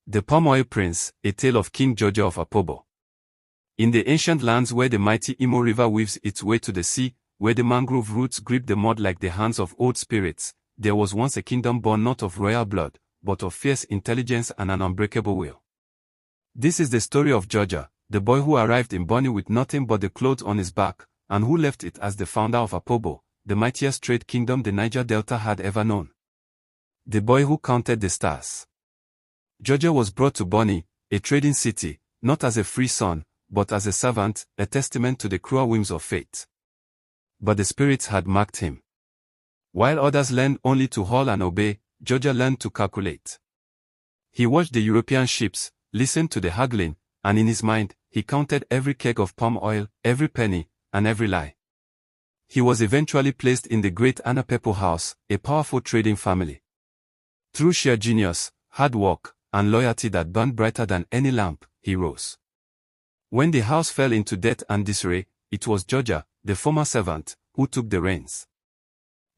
The Palm Oil Prince, a tale of King Jaja of Opobo. In the ancient lands where the mighty Imo River weaves its way to the sea, where the mangrove roots grip the mud like the hands of old spirits, there was once a kingdom born not of royal blood, but of fierce intelligence and an unbreakable will. This is the story of Jaja, the boy who arrived in Bonny with nothing but the clothes on his back, and who left it as the founder of Opobo, the mightiest trade kingdom the Niger Delta had ever known. The boy who counted the stars. Jaja was brought to Bonny, a trading city, not as a free son, but as a servant, a testament to the cruel whims of fate. But the spirits had marked him. While others learned only to haul and obey, Jaja learned to calculate. He watched the European ships, listened to the haggling, and in his mind, he counted every keg of palm oil, every penny, and every lie. He was eventually placed in the great Anapepo house, a powerful trading family. Through sheer genius, hard work, and loyalty that burned brighter than any lamp, he rose. When the house fell into debt and disarray, it was Jaja, the former servant, who took the reins.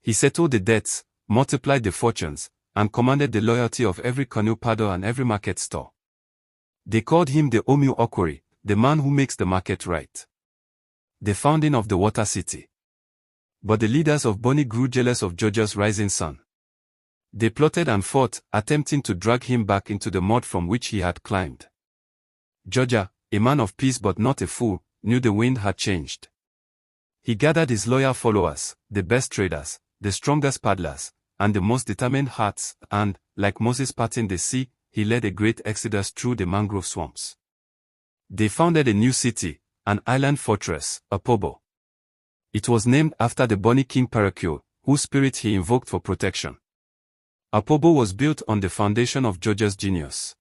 He settled the debts, multiplied the fortunes, and commanded the loyalty of every canoe paddler and every market stall. They called him the Omu Okwori, the man who makes the market right. The founding of the water city. But the leaders of Bonny grew jealous of Jaja's rising sun. They plotted and fought, attempting to drag him back into the mud from which he had climbed. Jaja, a man of peace but not a fool, knew the wind had changed. He gathered his loyal followers, the best traders, the strongest paddlers, and the most determined hearts, and, like Moses parting the sea, he led a great exodus through the mangrove swamps. They founded a new city, an island fortress, Opobo. It was named after the Bonny King Parakeet, whose spirit he invoked for protection. Opobo was built on the foundation of Jaja's genius.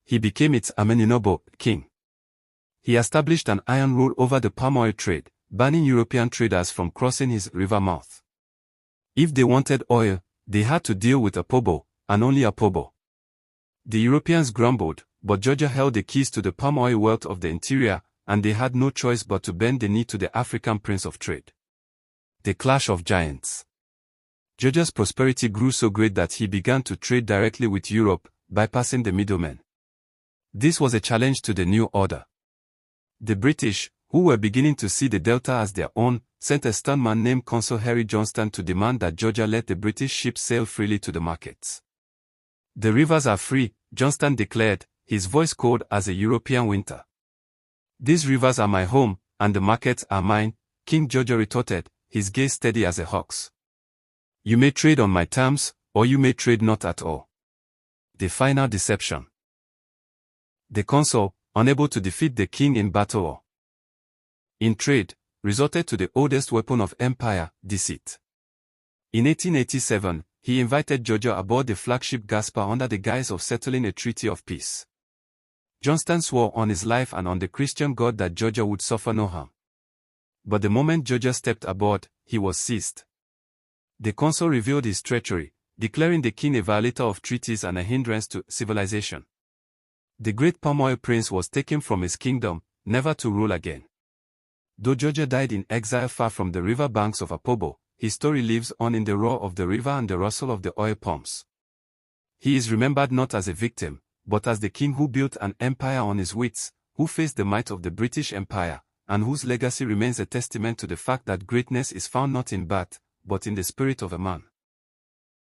He became its Ameninobo, king. He established an iron rule over the palm oil trade, banning European traders from crossing his river mouth. If they wanted oil, they had to deal with Opobo, and only Opobo. The Europeans grumbled, but Jaja held the keys to the palm oil wealth of the interior, and they had no choice but to bend the knee to the African prince of trade. The clash of giants. Jaja's prosperity grew so great that he began to trade directly with Europe, bypassing the middlemen. This was a challenge to the new order. The British, who were beginning to see the Delta as their own, sent a stern man named Consul Harry Johnston to demand that Jaja let the British ships sail freely to the markets. The rivers are free, Johnston declared, his voice cold as a European winter. These rivers are my home, and the markets are mine, King Jaja retorted, his gaze steady as a hawk's. You may trade on my terms, or you may trade not at all. The final deception. The consul, unable to defeat the king in battle or in trade, resorted to the oldest weapon of empire, deceit. In 1887, he invited Jaja aboard the flagship Gaspar under the guise of settling a treaty of peace. Johnston swore on his life and on the Christian God that Jaja would suffer no harm. But the moment Jaja stepped aboard, he was seized. The consul revealed his treachery, declaring the king a violator of treaties and a hindrance to civilization. The great palm oil prince was taken from his kingdom, never to rule again. Though Jaja died in exile far from the river banks of Opobo, his story lives on in the roar of the river and the rustle of the oil palms. He is remembered not as a victim, but as the king who built an empire on his wits, who faced the might of the British Empire, and whose legacy remains a testament to the fact that greatness is found not in birth, but in the spirit of a man.